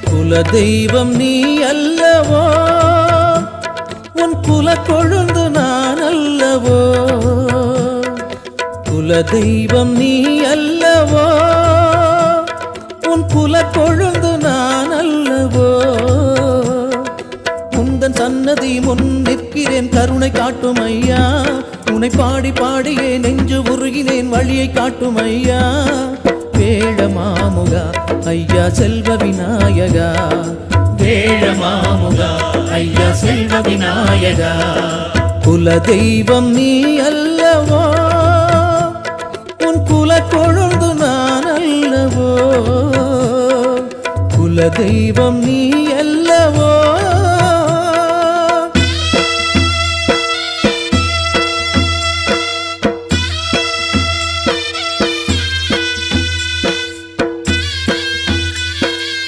குல தெய்வம் நீ அல்லவோ, உன் குல கொழுந்து நான் அல்லவோ. குல தெய்வம் நீ அல்லவோ, உன் குல கொழுந்து நான் அல்லவோ. உந்தன் சன்னதி முன் நிற்கிறேன், கருணை காட்டும் ஐயா. உன்னை பாடி பாடியே நெஞ்சு உருகினேன், வழியை காட்டும் ஐயா. வேழ மாமுகா ஐயா செல்வ விநாயகா, வேழ மாமுகா ஐயா செல்வ விநாயகா. குல தெய்வம் நீ அல்லவோ, உன் குல கொழுந்து நான் அல்லவோ. குல தெய்வம் நீ அல்லவோ.